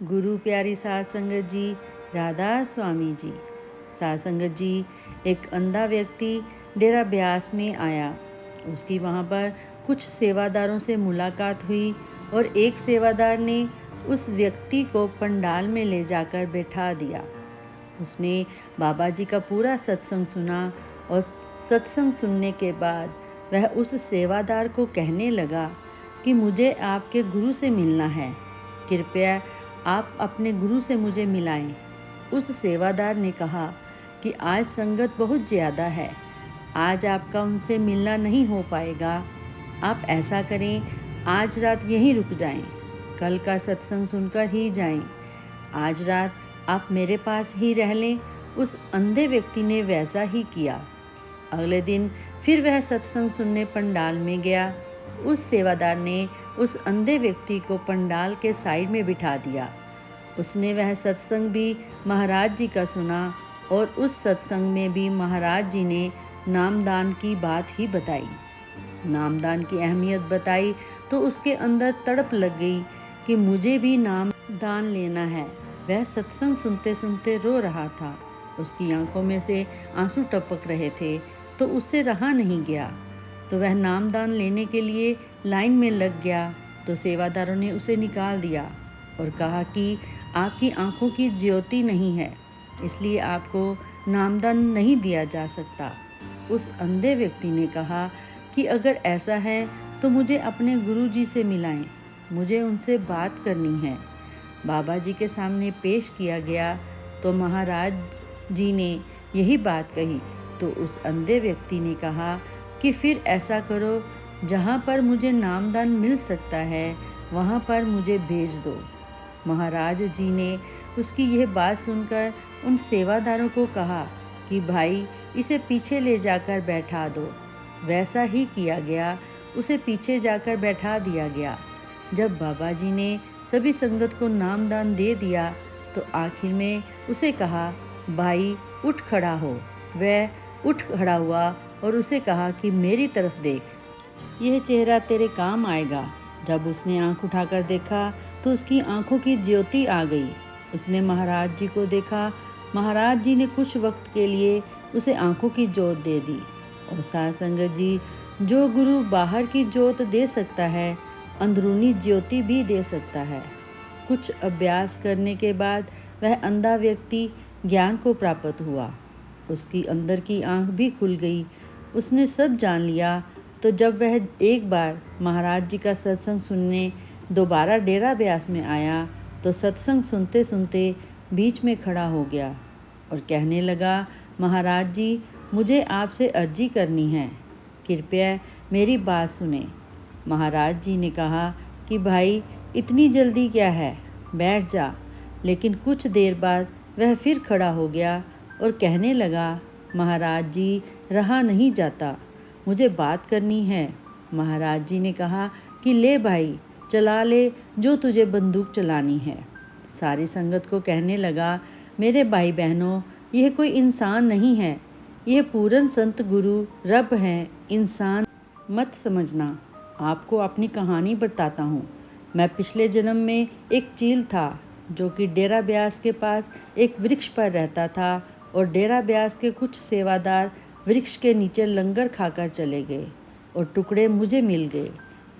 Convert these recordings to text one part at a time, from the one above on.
गुरु प्यारी साध संगत जी, राधा स्वामी जी। साध संगत जी, एक अंधा व्यक्ति डेरा ब्यास में आया। उसकी वहाँ पर कुछ सेवादारों से मुलाकात हुई और एक सेवादार ने उस व्यक्ति को पंडाल में ले जाकर बैठा दिया। उसने बाबा जी का पूरा सत्संग सुना और सत्संग सुनने के बाद वह उस सेवादार को कहने लगा कि मुझे आपके गुरु से मिलना है, कृपया आप अपने गुरु से मुझे मिलाएं। उस सेवादार ने कहा कि आज संगत बहुत ज़्यादा है, आज आपका उनसे मिलना नहीं हो पाएगा। आप ऐसा करें, आज रात यहीं रुक जाएं, कल का सत्संग सुनकर ही जाएं। आज रात आप मेरे पास ही रह लें। उस अंधे व्यक्ति ने वैसा ही किया। अगले दिन फिर वह सत्संग सुनने पंडाल में गया। उस सेवादार ने उस अंधे व्यक्ति को पंडाल के साइड में बिठा दिया। उसने वह सत्संग भी महाराज जी का सुना और उस सत्संग में भी महाराज जी ने नामदान की बात ही बताई। नामदान की अहमियत बताई तो उसके अंदर तड़प लग गई कि मुझे भी नाम दान लेना है। वह सत्संग सुनते सुनते रो रहा था। उसकी आंखों में से आंसू टपक रहे थे तो उससे रहा नहीं गया। तो वह नामदान लेने के लिए लाइन में लग गया तो सेवादारों ने उसे निकाल दिया और कहा कि आपकी आंखों की ज्योति नहीं है, इसलिए आपको नामदान नहीं दिया जा सकता। उस अंधे व्यक्ति ने कहा कि अगर ऐसा है तो मुझे अपने गुरु जी से मिलाएं, मुझे उनसे बात करनी है। बाबा जी के सामने पेश किया गया तो महाराज जी ने यही बात कही तो उस अंधे व्यक्ति ने कहा कि फिर ऐसा करो, जहाँ पर मुझे नामदान मिल सकता है वहाँ पर मुझे भेज दो। महाराज जी ने उसकी यह बात सुनकर उन सेवादारों को कहा कि भाई इसे पीछे ले जाकर बैठा दो। वैसा ही किया गया, उसे पीछे जाकर बैठा दिया गया। जब बाबा जी ने सभी संगत को नामदान दे दिया तो आखिर में उसे कहा, भाई उठ खड़ा हो। वह उठ खड़ा हुआ और उसे कहा कि मेरी तरफ देख, यह चेहरा तेरे काम आएगा। जब उसने आंख उठाकर देखा तो उसकी आंखों की ज्योति आ गई। उसने महाराज जी को देखा। महाराज जी ने कुछ वक्त के लिए उसे आंखों की जोत दे दी। और साध संगत जी, जो गुरु बाहर की जोत दे सकता है, अंदरूनी ज्योति भी दे सकता है। कुछ अभ्यास करने के बाद वह अंधा व्यक्ति ज्ञान को प्राप्त हुआ। उसकी अंदर की आंख भी खुल गई। उसने सब जान लिया। तो जब वह एक बार महाराज जी का सत्संग सुनने दोबारा डेरा ब्यास में आया तो सत्संग सुनते सुनते बीच में खड़ा हो गया और कहने लगा, महाराज जी, मुझे आपसे अर्जी करनी है, कृपया मेरी बात सुने। महाराज जी ने कहा कि भाई इतनी जल्दी क्या है, बैठ जा। लेकिन कुछ देर बाद वह फिर खड़ा हो गया और कहने लगा, महाराज जी, रहा नहीं जाता, मुझे बात करनी है। महाराज जी ने कहा कि ले भाई, चला ले जो तुझे बंदूक चलानी है। सारी संगत को कहने लगा, मेरे भाई बहनों, यह कोई इंसान नहीं है, यह पूर्ण संत गुरु रब हैं, इंसान मत समझना। आपको अपनी कहानी बताता हूँ। मैं पिछले जन्म में एक चील था जो कि डेरा ब्यास के पास एक वृक्ष पर रहता था और डेरा ब्यास के कुछ सेवादार वृक्ष के नीचे लंगर खाकर चले गए और टुकड़े मुझे मिल गए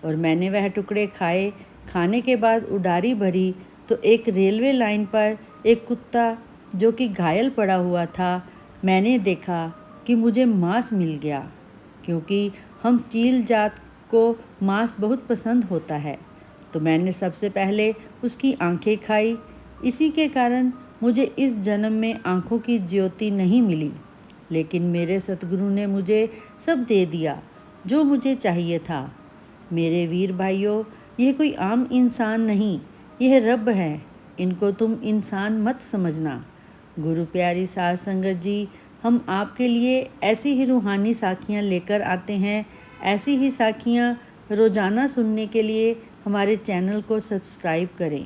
और मैंने वह टुकड़े खाए। खाने के बाद उडारी भरी तो एक रेलवे लाइन पर एक कुत्ता जो कि घायल पड़ा हुआ था, मैंने देखा कि मुझे मांस मिल गया, क्योंकि हम चील जात को मांस बहुत पसंद होता है। तो मैंने सबसे पहले उसकी आंखें खाई। इसी के कारण मुझे इस जन्म में आंखों की ज्योति नहीं मिली, लेकिन मेरे सतगुरु ने मुझे सब दे दिया जो मुझे चाहिए था। मेरे वीर भाइयों, यह कोई आम इंसान नहीं, यह रब है, इनको तुम इंसान मत समझना। गुरु प्यारी साध संगत जी, हम आपके लिए ऐसी ही रूहानी साखियाँ लेकर आते हैं। ऐसी ही साखियाँ रोज़ाना सुनने के लिए हमारे चैनल को सब्सक्राइब करें।